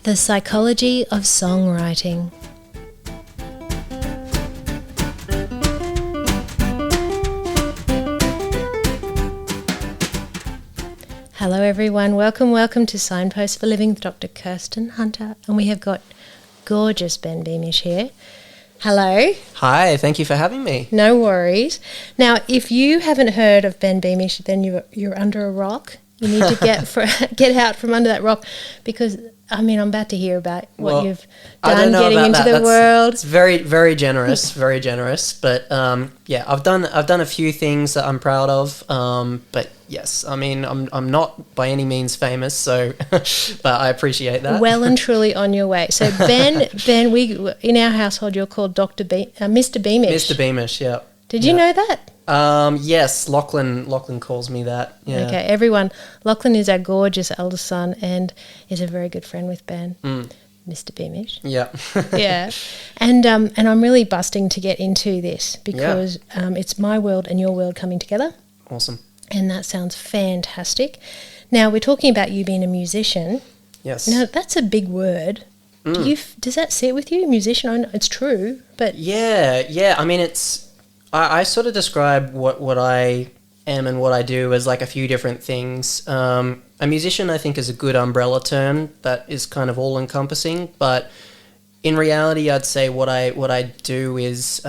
The Psychology of Songwriting. Hello everyone, welcome to Signposts for Living with Dr. Kirsten Hunter, and we have got gorgeous Ben Beamish here. Hello. Hi, thank you for having me. No worries. Now, if you haven't heard of Ben Beamish, then you're under a rock. You need to get out from under that rock, because I'm about to hear about what you've done getting into the world. It's very, very generous, very generous. But I've done a few things that I'm proud of. But yes, I'm not by any means famous, so but I appreciate that. Well and truly on your way. So Ben, we in our household you're called Mr. Beamish. Mr. Beamish, yeah. Did you know that? Yes, Lachlan calls me that. Yeah. Okay, everyone. Lachlan is our gorgeous eldest son and is a very good friend with Ben, Mr. Beamish. Yeah. Yeah. And I'm really busting to get into this because it's my world and your world coming together. Awesome. And that sounds fantastic. Now, we're talking about you being a musician. Yes. Now, that's a big word. Does that sit with you, musician? I know it's true, but... Yeah. I sort of describe what I am and what I do as like a few different things. A musician, I think, is a good umbrella term that is kind of all-encompassing, but in reality, I'd say what I do is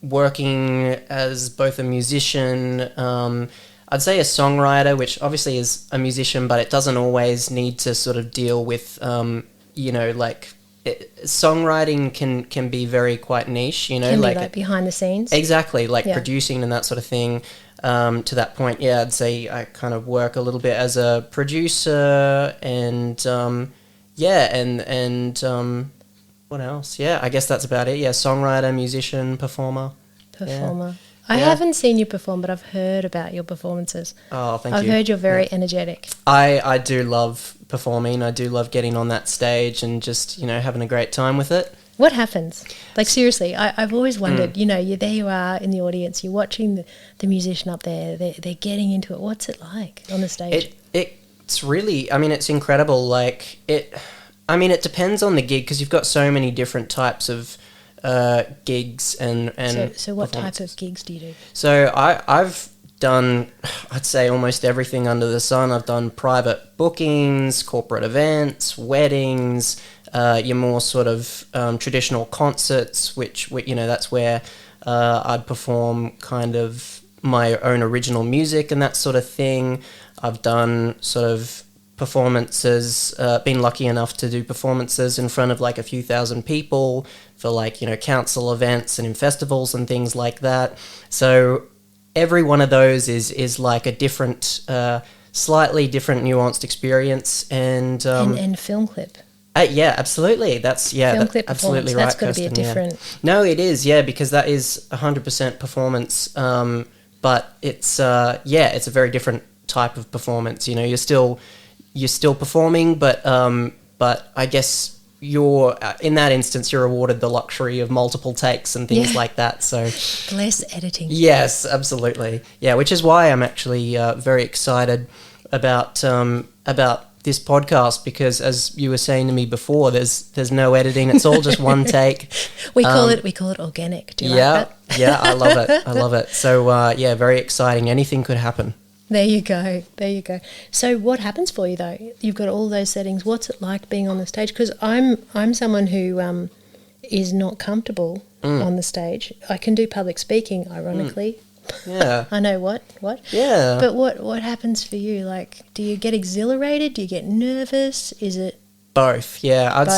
working as both a musician, I'd say a songwriter, which obviously is a musician, but it doesn't always need to sort of deal with, songwriting can be very quite niche, Can be like behind the scenes. Exactly, producing and that sort of thing. To that point, I'd say I kind of work a little bit as a producer and what else? Yeah, I guess that's about it. Yeah, songwriter, musician, performer. Yeah. I haven't seen you perform, but I've heard about your performances. Oh, thank you. I've heard you're very energetic. I do love performing. I do love getting on that stage and just, having a great time with it. What happens? Like, seriously, I've always wondered, there you are in the audience, you're watching the musician up there, they're getting into it. What's it like on the stage? It's really, it's incredible. Like, it depends on the gig because you've got so many different types of gigs and so what type of gigs do you do? So I've done, I'd say, almost everything under the sun. I've done private bookings, corporate events, weddings, your more sort of traditional concerts, which that's where I'd perform kind of my own original music and that sort of thing. I've done sort of performances, been lucky enough to do performances in front of like a few thousand people for like, council events and in festivals and things like that. So every one of those is like a different, slightly different nuanced experience. And film clip. Yeah, absolutely. That's film clip absolutely right. That's got to be a different. Yeah. No, it is. Yeah, because that is 100% performance. But it's it's a very different type of performance. You're still performing, but I guess in that instance you're awarded the luxury of multiple takes and things like that. So less editing. Yes, absolutely. Yeah, which is why I'm actually very excited about this podcast, because as you were saying to me before, there's no editing. It's all just one take. We call it organic. Do you like that? Yeah, I love it. So very exciting. Anything could happen. There you go. So what happens for you though? You've got all those settings. What's it like being on the stage? Because I'm someone who is not comfortable on the stage. I can do public speaking, ironically. Yeah. I know what. Yeah. But what happens for you? Like, do you get exhilarated? Do you get nervous? Is it both? Yeah, I'd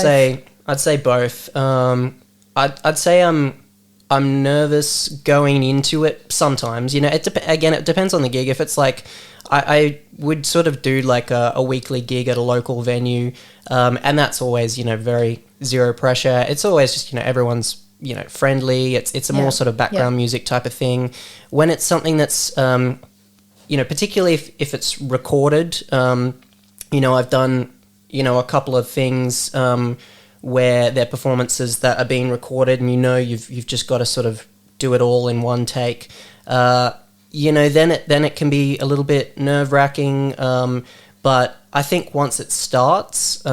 say both. I'd say I'm nervous going into it sometimes. It depends on the gig. If it's like, I would sort of do like a weekly gig at a local venue, and that's always, very zero pressure. It's always just, everyone's, friendly. It's a more sort of background music type of thing. When it's something that's, particularly if it's recorded, I've done, a couple of things, where they're performances that are being recorded and you've just got to sort of do it all in one take. Then it can be a little bit nerve-wracking, but I think once it starts,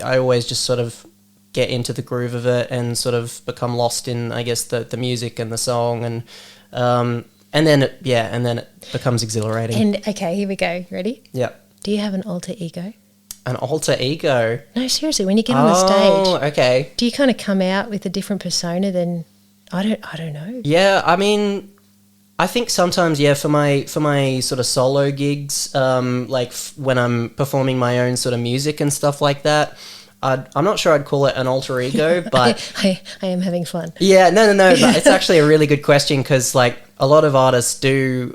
I always just sort of get into the groove of it and sort of become lost in, I guess, the music and the song, and then it becomes exhilarating. And okay, here we go. Ready? Yeah. Do you have an alter ego? An alter ego? No, seriously. When you get on the stage, oh, okay. do you kind of come out with a different persona than I don't know. Yeah, I mean, I think sometimes, yeah, for my sort of solo gigs, when I'm performing my own sort of music and stuff like that, I'm not sure I'd call it an alter ego, but I am having fun. Yeah, no, but it's actually a really good question, because like a lot of artists do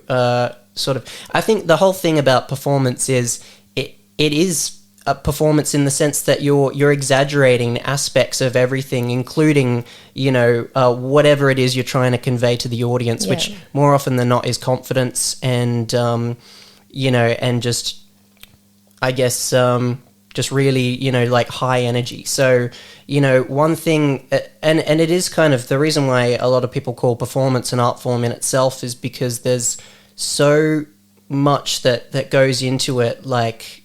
sort of. I think the whole thing about performance is it is a performance in the sense that you're exaggerating aspects of everything, including whatever it is you're trying to convey to the audience, which more often than not is confidence and and just, I guess, just really like high energy. So one thing, and it is kind of the reason why a lot of people call performance an art form in itself, is because there's so much that goes into it. Like,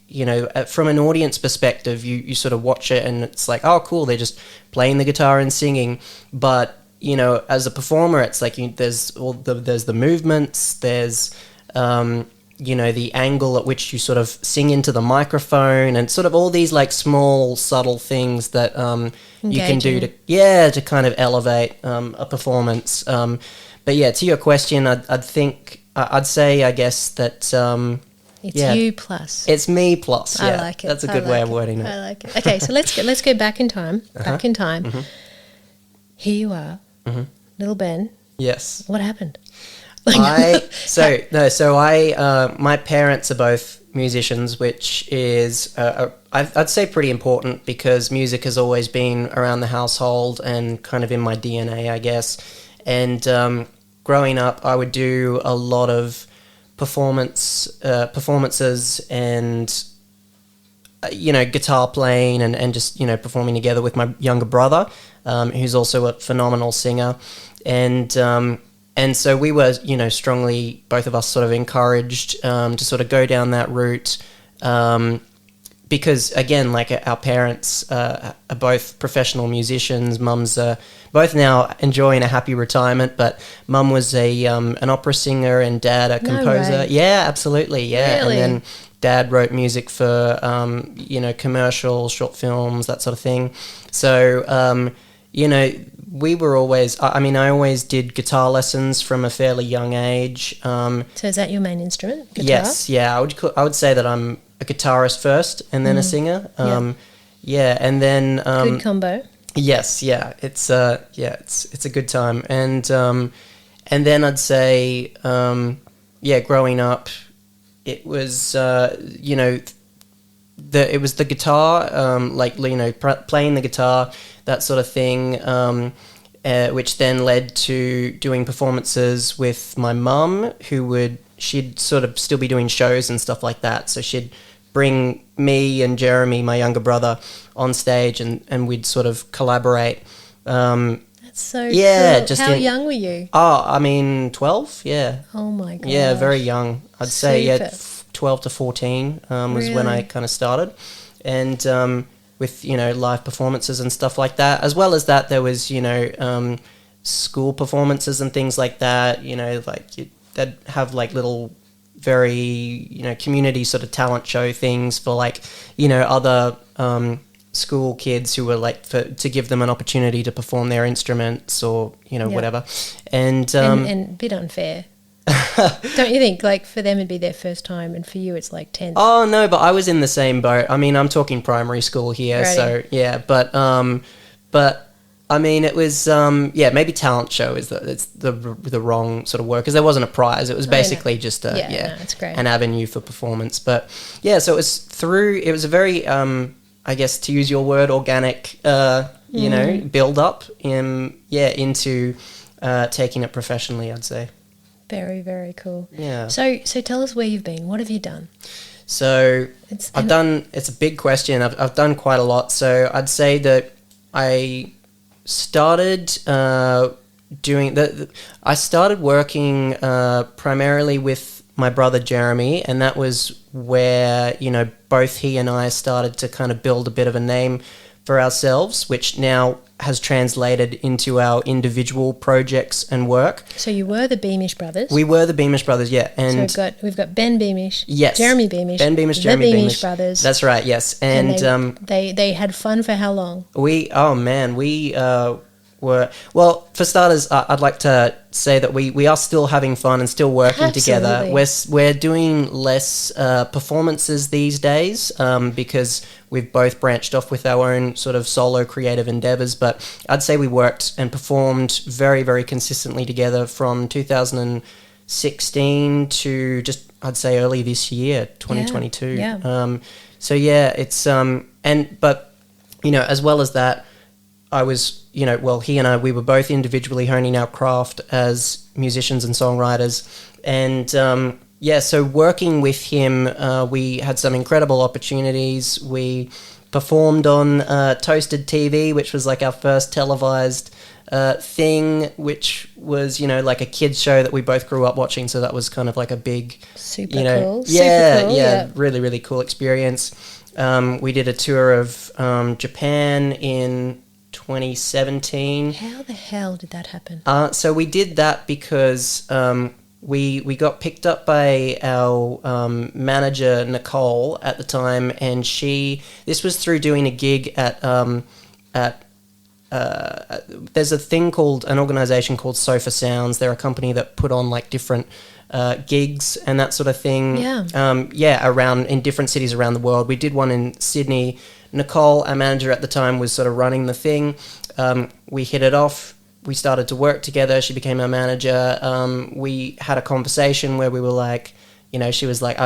from an audience perspective, you sort of watch it and it's like, oh, cool, they're just playing the guitar and singing. But, as a performer, it's like there's the movements, there's, the angle at which you sort of sing into the microphone, and sort of all these like small, subtle things that you can do to kind of elevate a performance. But yeah, to your question, I'd say, I guess, that... It's you plus. It's me plus. Yeah. I like it. That's a good way of wording it. I like it. Okay, so let's go back in time. Back in time. Mm-hmm. Here you are, little Ben. Yes. What happened? My parents are both musicians, which is I'd say pretty important, because music has always been around the household and kind of in my DNA, I guess. And growing up, I would do a lot of performances and guitar playing and just performing together with my younger brother, who's also a phenomenal singer, and so we were strongly, both of us, sort of encouraged to sort of go down that route, because again, like, our parents are both professional musicians. Mum's both now enjoying a happy retirement, but Mum was an opera singer and Dad a composer. No way. Yeah, absolutely, yeah. Really? And then Dad wrote music for commercials, short films, that sort of thing. So we were always... I always did guitar lessons from a fairly young age. So is that your main instrument, guitar? Yes, yeah. I would say that I'm a guitarist first and then a singer. Yeah, and then... good combo. Yes, yeah. It's a good time. And then I'd say, growing up, it was, it was the guitar, playing the guitar, that sort of thing, which then led to doing performances with my mum, she'd sort of still be doing shows and stuff like that. So she'd bring me and Jeremy, my younger brother, on stage, and we'd sort of collaborate. That's so cool. How young were you? 12, yeah. Oh my god. Yeah, very young. I'd say 12 to 14 was when I kind of started. And with, live performances and stuff like that. As well as that, there was, school performances and things like that, they'd have like little very, community sort of talent show things for like, other school kids who were like, to give them an opportunity to perform their instruments or, whatever. And a bit unfair. Don't you think? Like, for them it'd be their first time, and for you it's like 10th. Oh no, but I was in the same boat. I'm talking primary school here, right. So yeah. But it was maybe talent show is the wrong sort of word, because there wasn't a prize. It was basically just it's great. An avenue for performance. But yeah, so it was a very I guess, to use your word, organic build up into taking it professionally, I'd say. Very, very cool. Yeah. So tell us where you've been. What have you done? So it's a big question. I've done quite a lot. So I'd say that I started I started working primarily with my brother Jeremy, and that was where, you know, both he and I started to kind of build a bit of a name for ourselves, which now has translated into our individual projects and work. So you were the Beamish brothers. We were the Beamish brothers, yeah. And so we've got Ben Beamish, yes, Jeremy Beamish, Ben Beamish, the Jeremy Beamish brothers. That's right, yes. And they had fun for how long? We were, well, for starters, I'd like to say that we are still having fun and still working together. We're doing less performances these days because we've both branched off with our own sort of solo creative endeavors, but I'd say we worked and performed very, very consistently together from 2016 to just, I'd say, early this year, 2022. Yeah. So yeah, it's but you know, as well as that, I was, you know, well, he and I, we were both individually honing our craft as musicians and songwriters. And so working with him, we had some incredible opportunities. We performed on Toasted TV, which was like our first televised thing, which was, you know, like a kids show that we both grew up watching. So that was kind of like a big, super you know, cool. Yeah, super cool, yeah, really, really cool experience. We did a tour of Japan in 2017. How the hell did that happen? So we did that because we got picked up by our manager Nicole at the time, and this was through doing a gig at there's an organization called Sofa Sounds. They're a company that put on like different gigs and that sort of thing. Around in different cities around the world. We did one in Sydney. Nicole, our manager at the time, was sort of running the thing. We hit it off. We started to work together. She became our manager. We had a conversation where we were like, you know, she was like,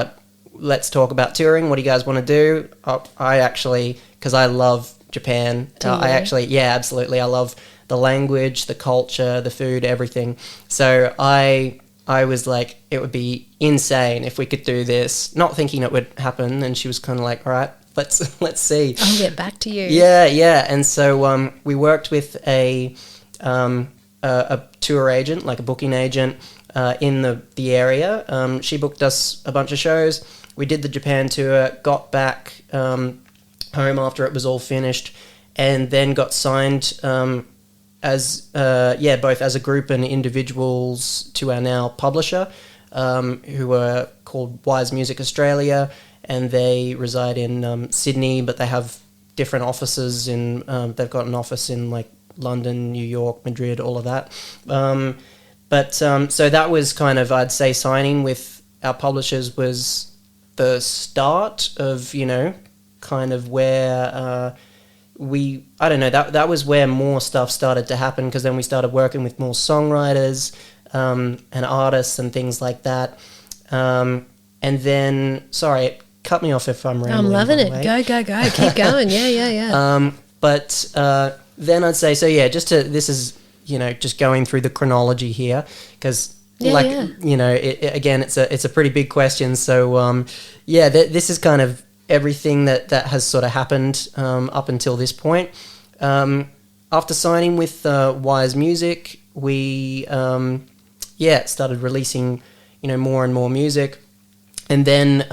let's talk about touring. What do you guys want to do? I actually, because I love Japan. Absolutely. I love the language, the culture, the food, everything. So I was like, it would be insane if we could do this, not thinking it would happen. And she was kind of like, all right, let's see. I'll get back to you. Yeah. And so we worked with a tour agent, like a booking agent, in the area. She booked us a bunch of shows. We did the Japan tour, got back home after it was all finished, and then got signed both as a group and individuals to our now publisher, who are called Wise Music Australia, and they reside in Sydney, but they have different offices they've got an office in like London, New York, Madrid, all of that. So that was kind of, I'd say, signing with our publishers was the start of, you know, kind of where that was where more stuff started to happen, because then we started working with more songwriters and artists and things like that. And then, sorry, cut me off if I'm rambling. I'm loving it. Go. Keep going. Yeah. Then I'd say, this is, you know, just going through the chronology here, because you know, it's a pretty big question. So, this is kind of everything that has sort of happened up until this point. After signing with Wise Music, we started releasing, you know, more and more music. And then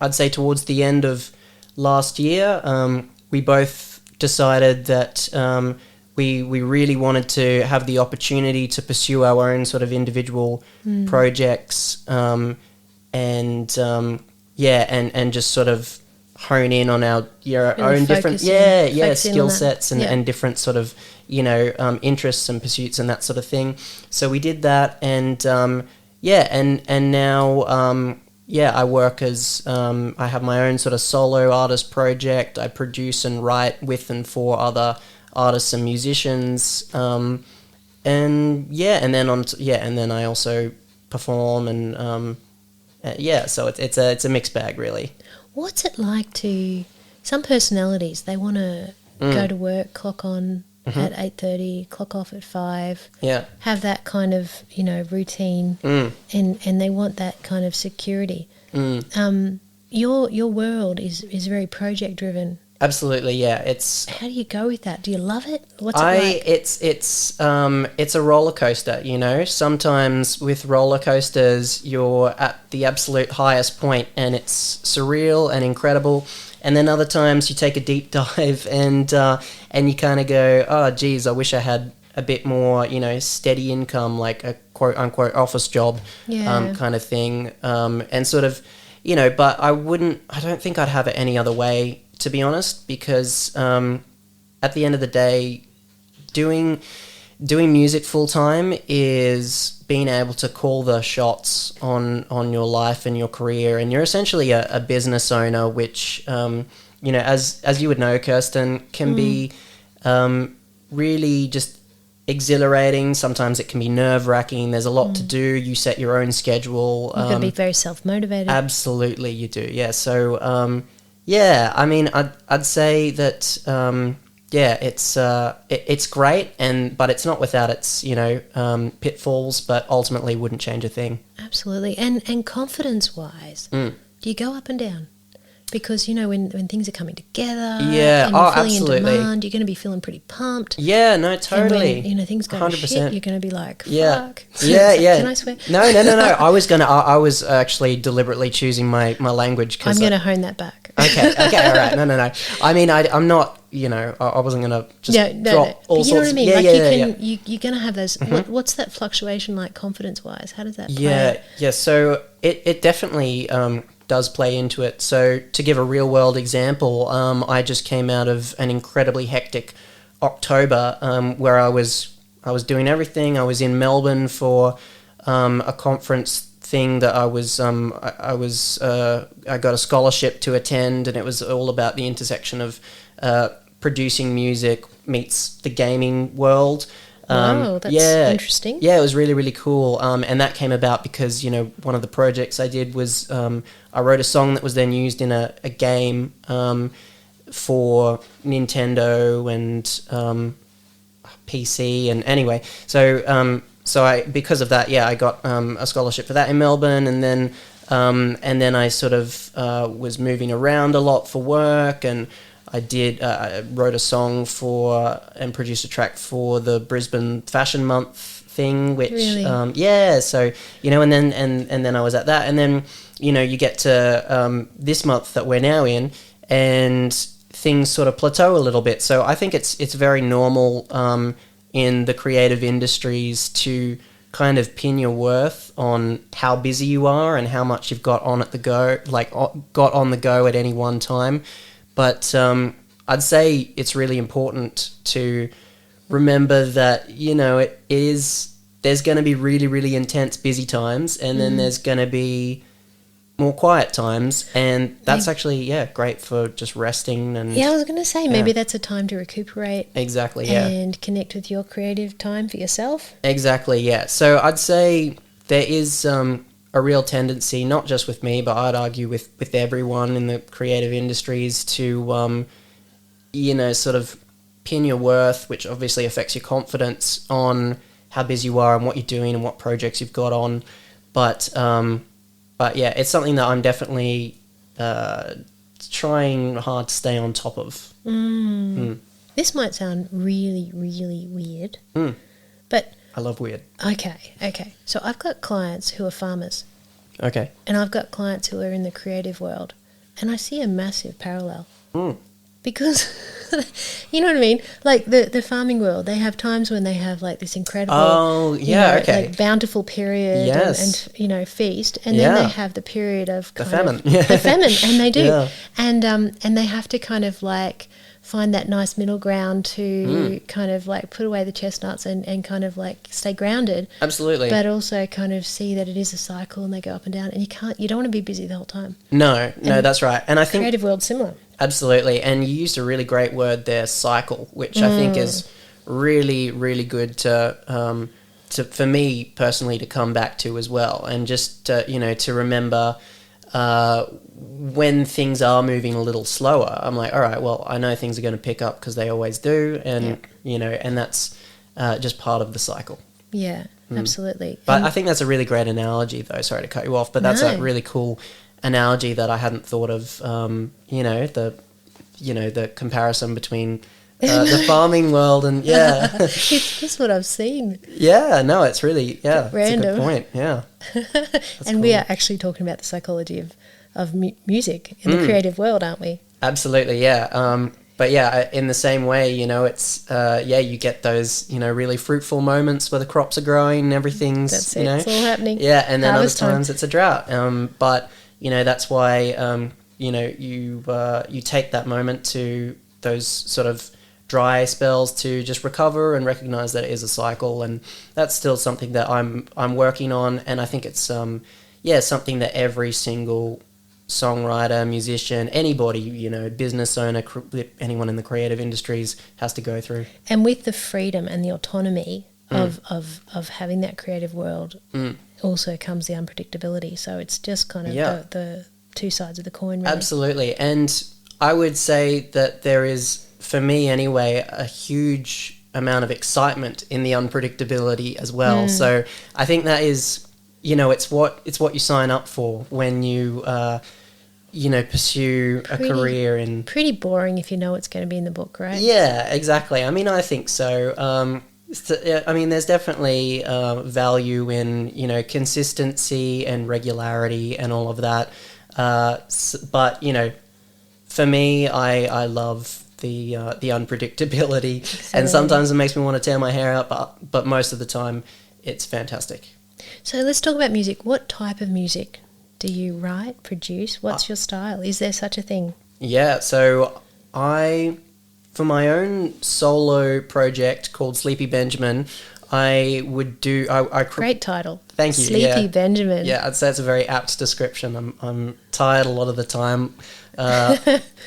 I'd say towards the end of last year, we both decided that we really wanted to have the opportunity to pursue our own sort of individual projects, and just sort of hone in on our own different skill sets and different sort of, you know, interests and pursuits and that sort of thing. So we did that, and now I work as I have my own sort of solo artist project. I produce and write with and for other artists and musicians, and then I also perform and so it's a mixed bag, really. What's it like to some personalities? They want to go to work, clock on at 8:30, clock off at 5. Yeah, have that kind of, you know, routine, and they want that kind of security. Your world is very project driven. Absolutely, yeah. It's How do you go with that? Do you love it? What's it like? it's a roller coaster, you know. Sometimes with roller coasters, you're at the absolute highest point, and it's surreal and incredible. And then other times you take a deep dive, and you kind of go, oh, geez, I wish I had a bit more, you know, steady income, like a quote unquote office job, Yeah. kind of thing, and sort of, you know. But I don't think I'd have it any other way, to be honest, because at the end of the day, doing music full time is being able to call the shots on your life and your career, and you're essentially a business owner, which you know, as you would know, Kirsten, can be really just exhilarating. Sometimes it can be nerve-wracking. There's a lot to do. You set your own schedule. You've got to be very self-motivated. Absolutely, you do. Yeah. So yeah, I mean, I'd say that yeah, it's great, but it's not without its, you know, pitfalls. But ultimately, wouldn't change a thing. Absolutely. And confidence-wise, do you go up and down? Because, you know, when things are coming together, Yeah, and you're feeling absolutely. in demand, you're going to be feeling pretty pumped. Yeah, no, And totally. when, you know, things go to 100%. shit, you're going to be like, fuck. Yeah. It's Yeah, like, yeah. Can I swear? No. I was actually deliberately choosing my language. I'm going to hone that back. Okay, all right. No. I mean, I'm not, you know, I wasn't going to just drop all But you sorts know what I of... mean? Yeah, Like yeah. you're going to have those... What's that fluctuation like confidence-wise? How does that play? Yeah. So it definitely does play into it. So to give a real world example, I just came out of an incredibly hectic October where I was doing everything. I was in Melbourne for a conference thing that I got a scholarship to attend, and it was all about the intersection of producing music meets the gaming world. Wow, that's interesting. Yeah, it was really, really cool. And that came about because, you know, one of the projects I did was I wrote a song that was then used in a game for Nintendo and PC. And anyway, so because of that, I got a scholarship for that in Melbourne, and then I sort of was moving around a lot for work, and I wrote a song and produced a track for the Brisbane Fashion Month thing, which really? So, you know, and then I was at that, and then, you know, you get to this month that we're now in, and things sort of plateau a little bit. So I think it's very normal in the creative industries to kind of pin your worth on how busy you are and how much you've got on the go at any one time. But I'd say it's really important to remember that, you know, there's going to be really, really intense busy times, and then there's going to be more quiet times, and that's actually great for just resting. And I was going to say maybe that's a time to recuperate. Exactly, and connect with your creative time for yourself. Exactly, yeah. So I'd say there is a real tendency, not just with me, but I'd argue with everyone in the creative industries, to you know, sort of pin your worth, which obviously affects your confidence, on how busy you are and what you're doing and what projects you've got on. But yeah, it's something that I'm definitely trying hard to stay on top of. This might sound really, really weird, but I love weird. Okay. So I've got clients who are farmers. Okay. And I've got clients who are in the creative world, and I see a massive parallel. Because, you know what I mean? Like the farming world, they have times when they have like this incredible, like bountiful period and you know, feast, and then they have the period of the famine. The famine, and they do, and they have to kind of like find that nice middle ground to kind of like put away the chestnuts and kind of like stay grounded. Absolutely. But also kind of see that it is a cycle and they go up and down, and you don't want to be busy the whole time. No, that's right. And I think creative world's similar. Absolutely. And you used a really great word there, cycle, which I think is really, really good to for me personally to come back to as well, and just to, you know, to remember when things are moving a little slower. I'm like, all right, well, I know things are going to pick up because they always do, and you know, and that's just part of the cycle. Yeah, absolutely. But I think that's a really great analogy, though. Sorry to cut you off, but that's a really cool analogy that I hadn't thought of. You know, the the comparison between the farming world and It's just what I've seen. Yeah, no, it's really, Random. it's a good point, yeah. And we are actually talking about the psychology of music in the creative world, aren't we? Absolutely, yeah. But yeah, in the same way, it's, you get those, really fruitful moments where the crops are growing and everything's, That's it, it's all happening. Yeah, and then Harvest other times time. it's a drought. But, that's why, you take that moment to those sort of dry spells to just recover and recognize that it is a cycle, and that's still something that I'm working on, and I think it's something that every single songwriter, musician, anybody, business owner, anyone in the creative industries has to go through. And with the freedom and the autonomy of having that creative world also comes the unpredictability, so it's just kind of the two sides of the coin, really. Absolutely. And I would say that there is, for me anyway, a huge amount of excitement in the unpredictability as well. So I think that is, it's what you sign up for when you, pursue a career in... Pretty boring if you know it's going to be in the book, right? Yeah, exactly. I mean, I think so. There's definitely value in, consistency and regularity and all of that. But, for me, I love the unpredictability, Absolutely. And sometimes it makes me want to tear my hair out, but most of the time it's fantastic. So let's talk about music. What type of music do you write, produce? What's your style? Is there such a thing? Yeah, so for my own solo project called Sleepy Benjamin, I would do... Great title. Thank you. Sleepy Benjamin. Yeah, I'd say it's a very apt description. I'm tired a lot of the time.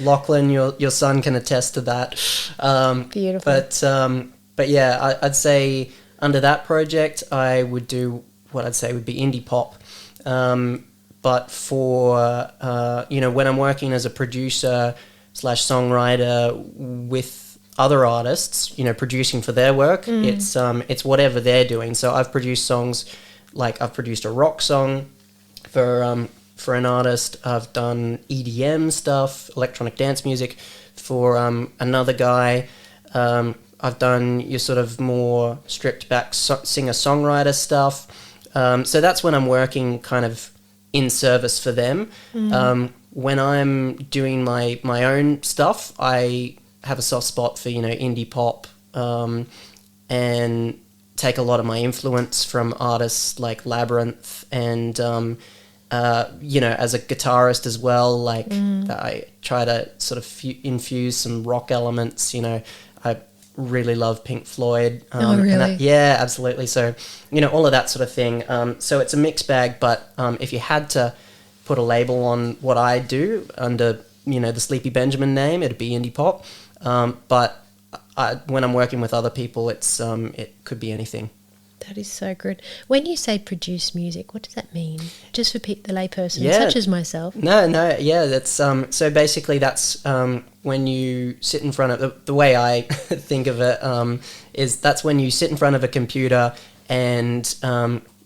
Lachlan, your son can attest to that. Beautiful. But yeah, I'd say under that project, I would do what I'd say would be indie pop. But for, when I'm working as a producer / songwriter with other artists, producing for their work, it's whatever they're doing. So I've produced songs, like I've produced a rock song for an artist. I've done EDM stuff, electronic dance music, for another guy. I've done your sort of more stripped back singer-songwriter stuff. So that's when I'm working kind of in service for them. When I'm doing my own stuff, I have a soft spot for, indie pop, and take a lot of my influence from artists like Labyrinth and, as a guitarist as well, I try to sort of infuse some rock elements, I really love Pink Floyd. Oh, really? Yeah, absolutely. So, all of that sort of thing. So it's a mixed bag, but if you had to put a label on what I do under, the Sleepy Benjamin name, it'd be indie pop. But when I'm working with other people, it could be anything. That is so good. When you say produce music, what does that mean? Just for the layperson, such as myself. No, yeah, that's so basically that's when you sit in front of the way I think of it is that's when you sit in front of a computer and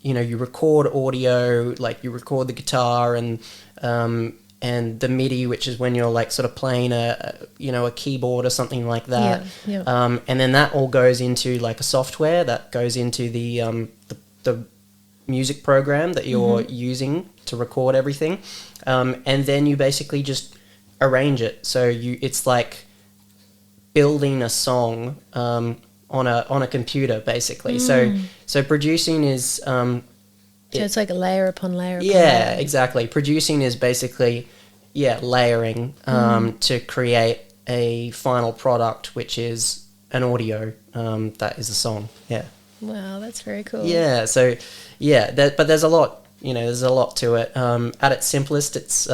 you record audio, like you record the guitar and the MIDI, which is when you're like sort of playing a keyboard or something like that. Yeah. And then that all goes into like a software that goes into the music program that you're using to record everything. And then you basically just arrange it. So it's like building a song on a computer basically. So producing is so it's like a layer upon layer upon yeah, layer. exactly. Producing is basically layering to create a final product, which is an audio that is a song. Yeah. Wow, that's very cool. Yeah. So but there's a lot. There's a lot to it. At its simplest, it's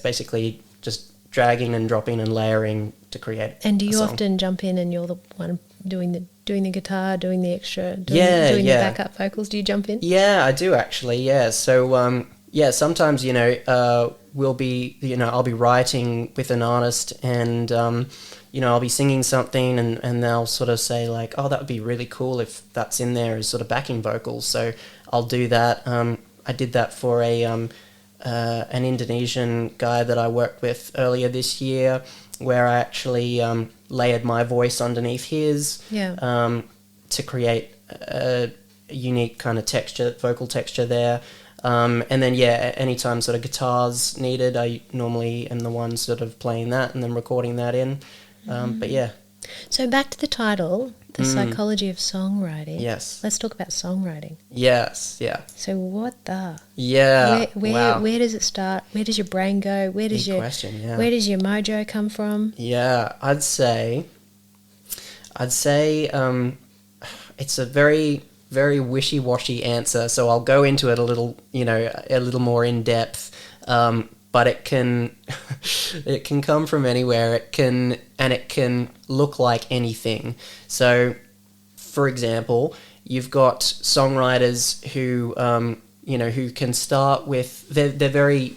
basically just dragging and dropping and layering to create. And do you song. often jump in and you're the one doing the guitar, doing the extra, doing the backup vocals? Do you jump in? Yeah, I do actually. Yeah. So sometimes we'll be I'll be writing with an artist and I'll be singing something and they'll sort of say like, oh, that would be really cool if that's in there as sort of backing vocals. So I'll do that. I did that for an Indonesian guy that I worked with earlier this year. where I actually layered my voice underneath his to create a unique kind of texture, vocal texture there. And then, anytime sort of guitars needed, I normally am the one sort of playing that and then recording that in. But yeah. So back to the title, The Psychology of Songwriting. Yes. Let's talk about songwriting. Yes, yeah. So what the? Yeah. Where does it start? Where does your brain go? Where does Big question, yeah. Where does your mojo come from? Yeah, I'd say it's a very, very wishy-washy answer, so I'll go into it a little more in depth. But it can come from anywhere. It can look like anything. So, for example, you've got songwriters who who can start with they're very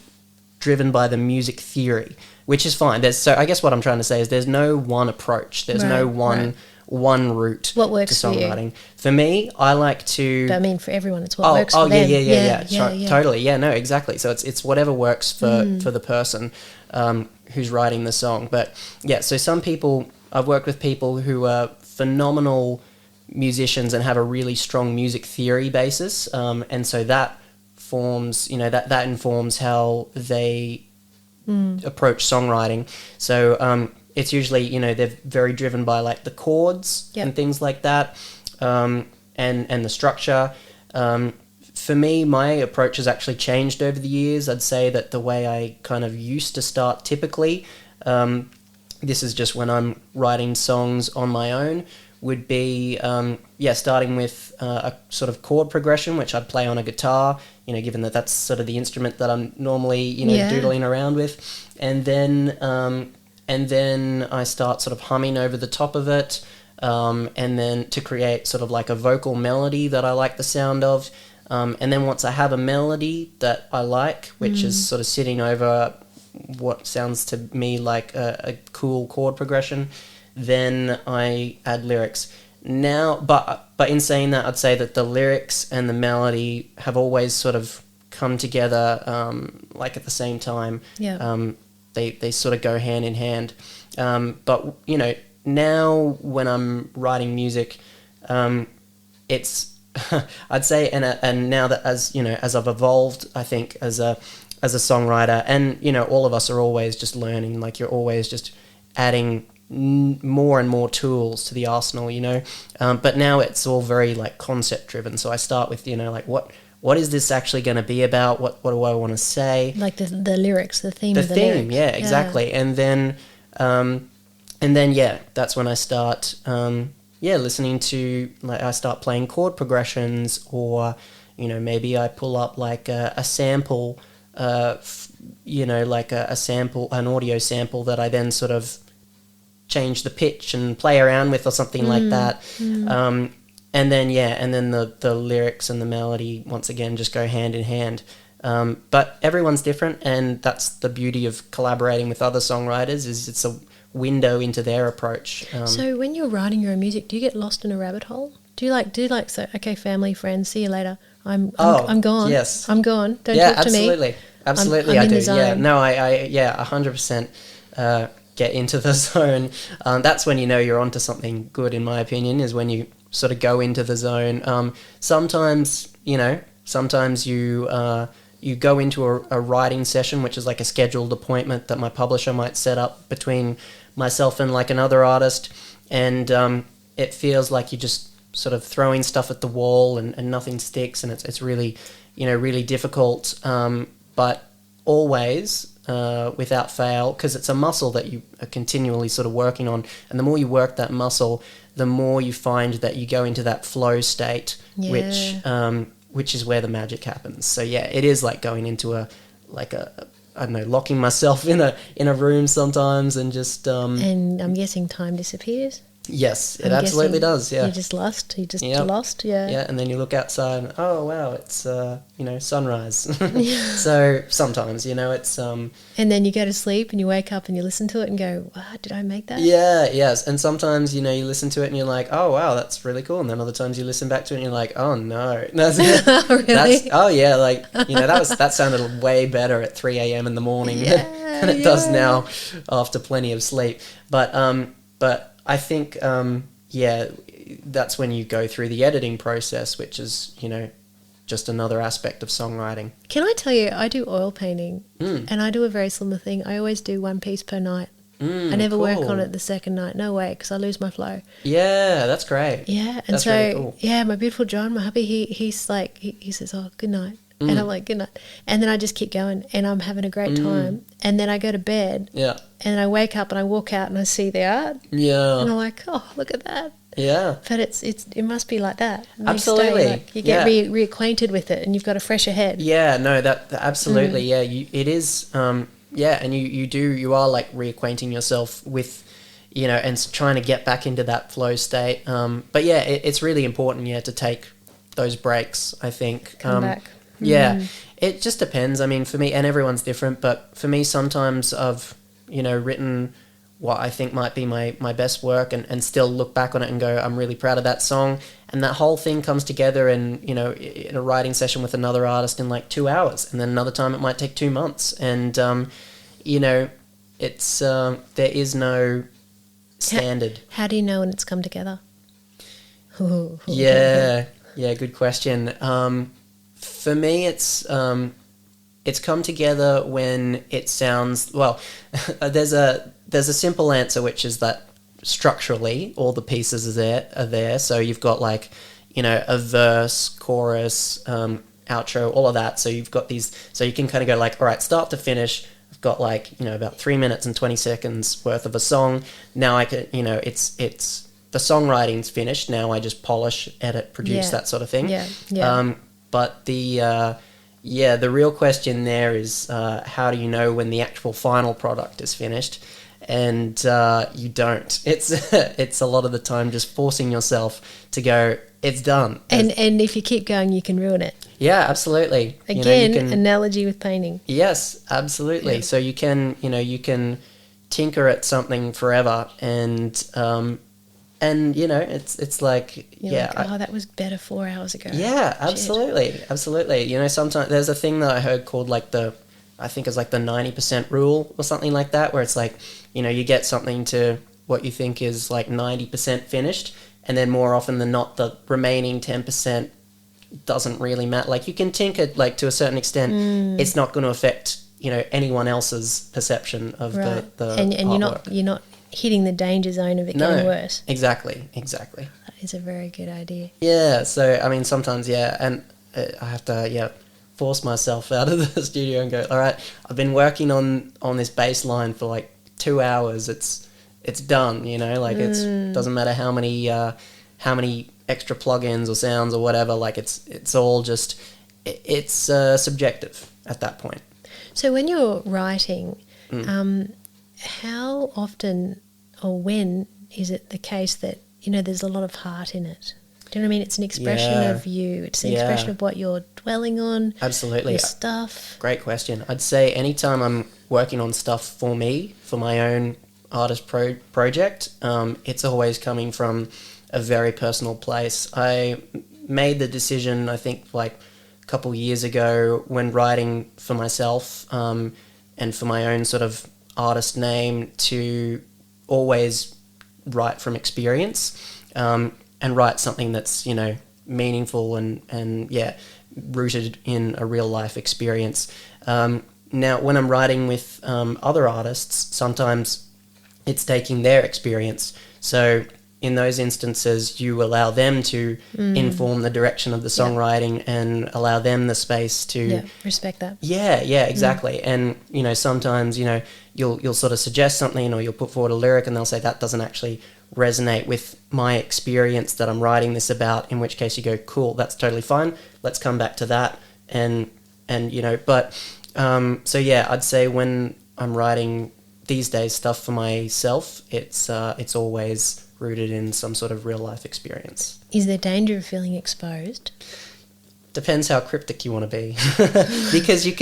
driven by the music theory, which is fine. I guess what I'm trying to say is there's no one approach. There's no one route what works to songwriting. For you? For me, I like to... But I mean, for everyone, it's what works for them. Yeah. Totally. Yeah, no, exactly. So it's whatever works for the person who's writing the song. But yeah, so some people... I've worked with people who are phenomenal musicians and have a really strong music theory basis. And so that forms, that informs how they approach songwriting. So... it's usually, they're very driven by like the chords and things like that, and the structure. For me, my approach has actually changed over the years. I'd say that the way I kind of used to start typically, this is just when I'm writing songs on my own, would be, starting with a sort of chord progression, which I'd play on a guitar, given that that's sort of the instrument that I'm normally, doodling around with. And then I start sort of humming over the top of it, and then to create sort of like a vocal melody that I like the sound of. And then once I have a melody that I like, which is sort of sitting over what sounds to me like a cool chord progression, then I add lyrics. Now, but in saying that, I'd say that the lyrics and the melody have always sort of come together like at the same time. Yeah. They sort of go hand in hand. But, now when I'm writing music, it's, I'd say, and now that as I've evolved, I think as a songwriter, and, all of us are always just learning, like you're always just adding more and more tools to the arsenal, but now it's all very like concept driven. So I start with, like what is this actually going to be about? What do I want to say? Like the lyrics, the theme of the lyrics. Yeah, exactly. Yeah. And then, that's when I start, listening to, like, I start playing chord progressions, or, maybe I pull up like a sample, like a sample, an audio sample that I then sort of change the pitch and play around with or something like that. And then, the lyrics and the melody, once again, just go hand in hand. But everyone's different, and that's the beauty of collaborating with other songwriters, is it's a window into their approach. So when you're writing your own music, do you get lost in a rabbit hole? Do you like say, okay, family, friends, see you later. I'm gone. Yes. I'm gone. Don't talk to me. Absolutely, I'm I in do. the zone. Yeah, no, I 100% get into the zone. That's when you're onto something good, in my opinion, is when you sort of go into the zone. Sometimes you go into a writing session, which is like a scheduled appointment that my publisher might set up between myself and like another artist, and it feels like you're just sort of throwing stuff at the wall and nothing sticks, and it's really, really difficult, but always without fail, because it's a muscle that you are continually sort of working on, and the more you work that muscle, the more you find that you go into that flow state, which is where the magic happens. So yeah, it is like going into I don't know, locking myself in a room sometimes and just... and I'm guessing time disappears? Yes, it I'm absolutely guessing does. Yeah. You're just lost. You're just Yep. lost. Yeah. Yeah, and then you look outside and, oh, wow, it's, sunrise. Yeah. So sometimes, it's... And then you go to sleep and you wake up and you listen to it and go, wow, did I make that? Yeah, yes. And sometimes, you listen to it and you're like, oh, wow, that's really cool. And then other times you listen back to it and you're like, oh, no. Really? Oh, yeah, that sounded way better at 3 a.m. in the morning than it does now after plenty of sleep. But I think, that's when you go through the editing process, which is, just another aspect of songwriting. Can I tell you, I do oil painting and I do a very similar thing. I always do one piece per night. I never work on it the second night. No way, because I lose my flow. Yeah, that's great. Yeah, and that's so, really cool. yeah, my beautiful John, my hubby, he's like, he says, oh, good night. And I'm like, good night. And then I just keep going and I'm having a great time. And then I go to bed. Yeah. And I wake up and I walk out and I see the art. Yeah. And I'm like, oh, look at that. Yeah. But it must be like that. Absolutely. Like, you get reacquainted with it and you've got a fresher head. Yeah, no, that absolutely. Yeah, it is. And you are like reacquainting yourself with, and trying to get back into that flow state. But yeah, it's really important, to take those breaks, I think. Come back. Yeah, it just depends. I mean, for me, and everyone's different, but for me, sometimes I've, written what I think might be my best work and still look back on it and go, I'm really proud of that song. And that whole thing comes together in a writing session with another artist in like 2 hours. And then another time it might take 2 months. And, it's, there is no standard. How do you know when it's come together? Yeah, good question. For me, it's come together when it sounds, well, there's a simple answer, which is that structurally all the pieces are there. So you've got like, a verse, chorus, outro, all of that. So you've got these, so you can kind of go like, all right, start to finish, I've got like, about 3 minutes and 20 seconds worth of a song. Now I can, it's the songwriting's finished. Now I just polish, edit, produce, that sort of thing. Yeah. But the real question there is, how do you know when the actual final product is finished? And you don't. It's a lot of the time just forcing yourself to go, it's done. And if you keep going, you can ruin it. Yeah, absolutely. Again, analogy with painting. Yes, absolutely. Yeah. So you can tinker at something forever, and it's like, You're like, that was better 4 hours ago. Yeah, absolutely. Sometimes there's a thing that I heard called like I think it's like the 90% rule or something like that, where it's like, you get something to what you think is like 90% finished, and then more often than not, the remaining 10% doesn't really matter. Like you can tinker like to a certain extent. It's not going to affect, anyone else's perception of the and artwork. you're not hitting the danger zone of it getting worse. Exactly. That is a very good idea. Yeah, so, I mean, sometimes, and I have to, force myself out of the studio and go, all right, I've been working on this bass line for, like, 2 hours. It's done, it doesn't matter how many extra plugins or sounds or whatever, like, it's all just, it's subjective at that point. So when you're writing, how often or when is it the case that, there's a lot of heart in it? Do you know what I mean? It's an expression of you. It's an expression of what you're dwelling on. Absolutely. Your stuff. Great question. I'd say anytime I'm working on stuff for me, for my own artist project, it's always coming from a very personal place. I made the decision, I think, like a couple years ago when writing for myself and for my own sort of artist name to always write from experience and write something that's, meaningful and rooted in a real life experience. Now, when I'm writing with other artists, sometimes it's taking their experience. So in those instances, you allow them to inform the direction of the songwriting and allow them the space to respect that. Yeah, exactly. And sometimes you'll sort of suggest something, or you'll put forward a lyric, and they'll say that doesn't actually resonate with my experience that I'm writing this about. In which case, you go, cool, that's totally fine. Let's come back to that. And but I'd say when I'm writing these days stuff for myself, it's always rooted in some sort of real life experience. Is there danger of feeling exposed? Depends how cryptic you want to be, because you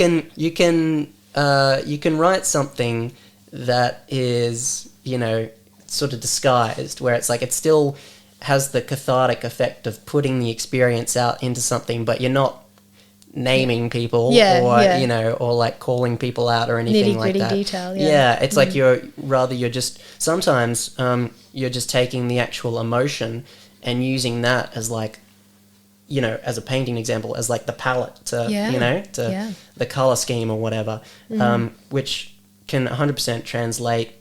can write something that is, you know, sort of disguised, where it's like it still has the cathartic effect of putting the experience out into something, but you're not naming people you know, or like calling people out or anything like that. Detail, it's like you're just sometimes you're just taking the actual emotion and using that as like, you know, as a painting example, as like the palette to you know, to the color scheme or whatever, which can 100% translate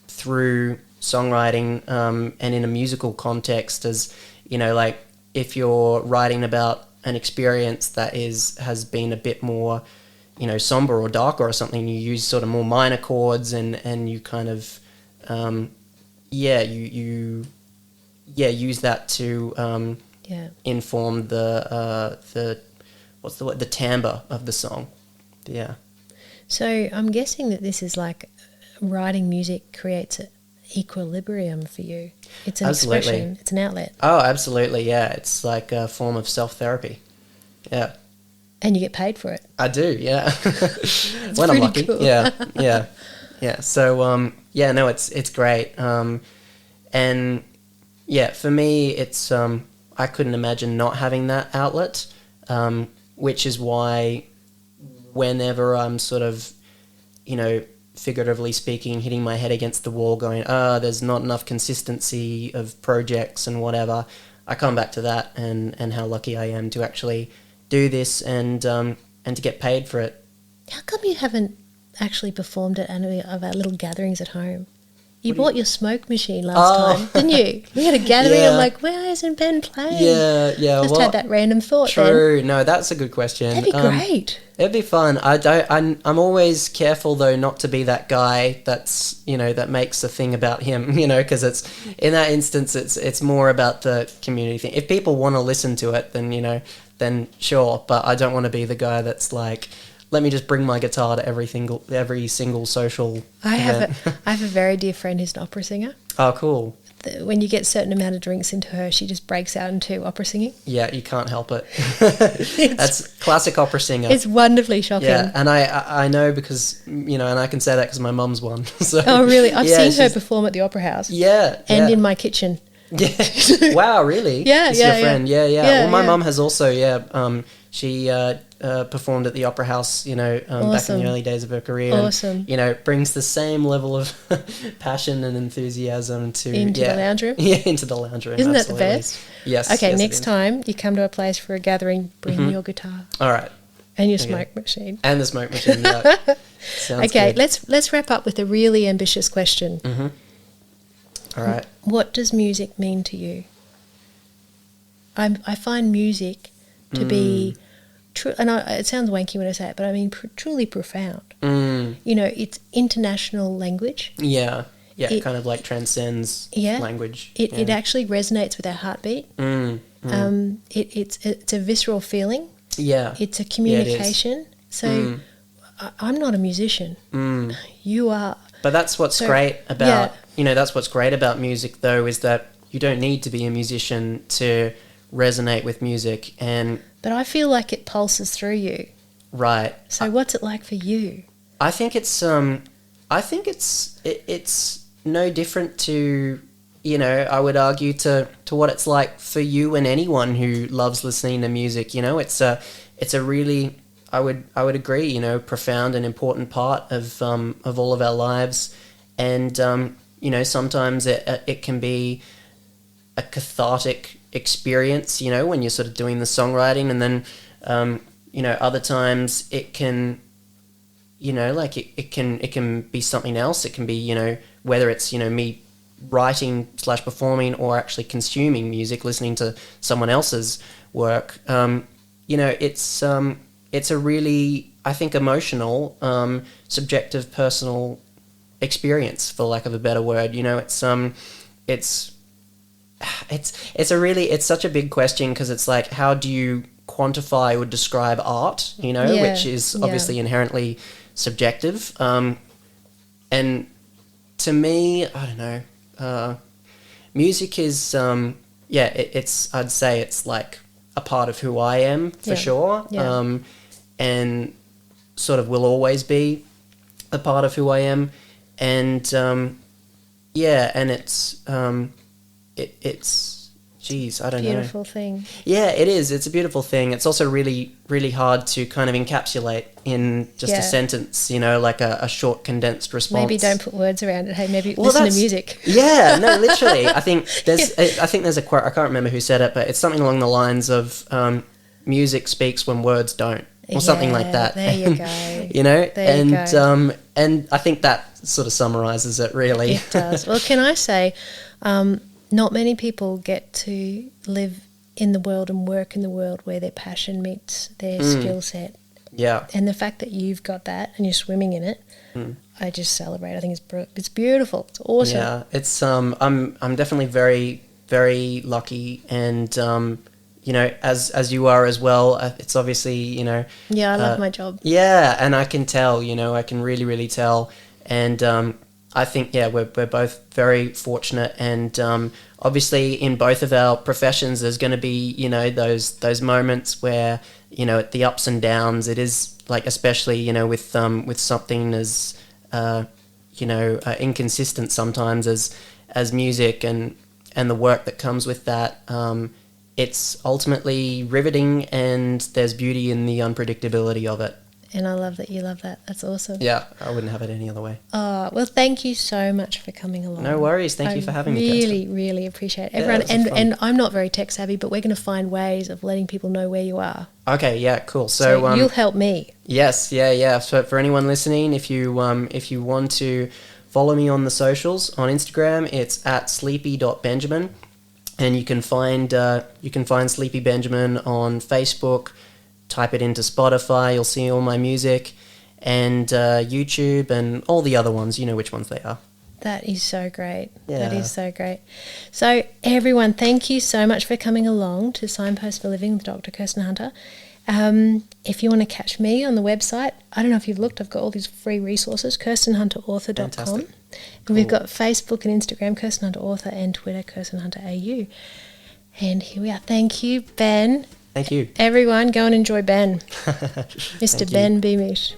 through songwriting and in a musical context, as, you know, like if you're writing about an experience that has been a bit more, you know, somber or darker or something, you use sort of more minor chords and you kind of you use that to inform the what's the word, the timbre of the song. So I'm guessing that this is like writing music creates an equilibrium for you. It's an expression. It's an outlet. Oh, absolutely, yeah. It's like a form of self-therapy. Yeah. And you get paid for it. I do, yeah. When I'm lucky. Cool. Yeah. So, no, it's great. And yeah, for me, it's I couldn't imagine not having that outlet, which is why whenever I'm sort of, you know, figuratively speaking, hitting my head against the wall going, there's not enough consistency of projects and whatever, I come back to that and how lucky I am to actually do this and to get paid for it. How come you haven't actually performed at any of our little gatherings at home? You bought your smoke machine last time, didn't you? We had a gathering. I'm like, why isn't Ben playing? Yeah. Just had that random thought. True. Then. No, that's a good question. That'd be great. It'd be fun. I'm always careful though not to be that guy that's, you know, that makes a thing about him. You know, because it's in that instance it's more about the community thing. If people want to listen to it, then, you know, then sure. But I don't want to be the guy that's like, let me just bring my guitar to every single social I event. have a very dear friend who's an opera singer. Oh, cool. When you get a certain amount of drinks into her, she just breaks out into opera singing. Yeah, you can't help it. That's classic opera singer. It's wonderfully shocking. Yeah, and I know because, you know, and I can say that because my mum's one. So, oh, really? I've seen her perform at the Opera House. Yeah. And in my kitchen. Yeah. Wow, really? Yeah, it's your friend. Yeah. Well, my mum has also, she performed at the Opera House, you know, back in the early days of her career. Awesome. And, you know, brings the same level of passion and enthusiasm into the lounge room? Yeah, into the lounge room. Isn't absolutely. that the best? Yes. Okay, yes, next time you come to a place for a gathering, bring your guitar. All right. And your smoke machine. And the smoke machine, yeah. Sounds okay, good. let's wrap up with a really ambitious question. Mm-hmm. All right. What does music mean to you? I find music to be true, and it sounds wanky when I say it, but I mean truly profound. You know, it's international language. Yeah, it kind of like transcends language. It actually resonates with our heartbeat. It's a visceral feeling. Yeah, it's a communication. Yeah, so I'm not a musician. You are. But that's what's great about that's what's great about music though, is that you don't need to be a musician to resonate with music. But I feel like it pulses through you. Right. So what's it like for you? I think it's it's no different to, you know, I would argue to what it's like for you and anyone who loves listening to music. You know, it's a really, I would agree, you know, profound and important part of all of our lives. And you know, sometimes it can be a cathartic experience, you know, when you're sort of doing the songwriting, and then you know, other times it can, you know, like it can be something else. It can be, you know, whether it's, you know, me writing / performing or actually consuming music, listening to someone else's work. You know, it's a really, I think, emotional, subjective, personal experience, for lack of a better word. You know, it's such a big question, because it's like, how do you quantify or describe art, you know, which is obviously inherently subjective. And to me, I don't know, music is it's I'd say it's like a part of who I am for sure. Yeah. And sort of will always be a part of who I am. And and it's geez, I don't know. Beautiful thing. Yeah, it is. It's a beautiful thing. It's also really, really hard to kind of encapsulate in just a sentence, like a short, condensed response. Maybe don't put words around it. Hey, maybe listen to music. Yeah, no, literally. I think there's a quote, I can't remember who said it, but it's something along the lines of music speaks when words don't, or something like that. There you go. And I think that sort of summarizes it, really. It does. Well, can I say, not many people get to live in the world and work in the world where their passion meets their skill set. Yeah. And the fact that you've got that and you're swimming in it, I just celebrate. I think it's beautiful. It's awesome. Yeah, it's I'm definitely very, very lucky, and as you are as well. It's obviously Yeah, I love my job. Yeah, and I can tell. I can really, really tell, and I think we're both very fortunate, and obviously in both of our professions there's going to be those moments where the ups and downs. It is like, especially with something as inconsistent sometimes as music and the work that comes with that. It's ultimately riveting, and there's beauty in the unpredictability of it. And I love that you love that. That's awesome. Yeah, I wouldn't have it any other way. Well, thank you so much for coming along. No worries. Thank you for having me. Really, really appreciate it. Everyone, and I'm not very tech savvy, but we're going to find ways of letting people know where you are. Okay, yeah, cool. So you'll help me. Yes, yeah. So for anyone listening, if you want to follow me on the socials, on Instagram, it's at sleepy.benjamin, and you can find Sleepy Benjamin on Facebook. Type it into Spotify, you'll see all my music, and YouTube and all the other ones. You know which ones they are. That is so great. Yeah. That is so great. So everyone, thank you so much for coming along to Signpost for Living with Dr. Kirsten Hunter. If you want to catch me on the website, I don't know if you've looked, I've got all these free resources, kirstenhunterauthor.com. And cool. We've got Facebook and Instagram, Kirsten Hunter Author, and Twitter, Kirsten Hunter AU. And here we are. Thank you, Ben. Thank you. Everyone, go and enjoy Ben. Mr. Ben Beamish.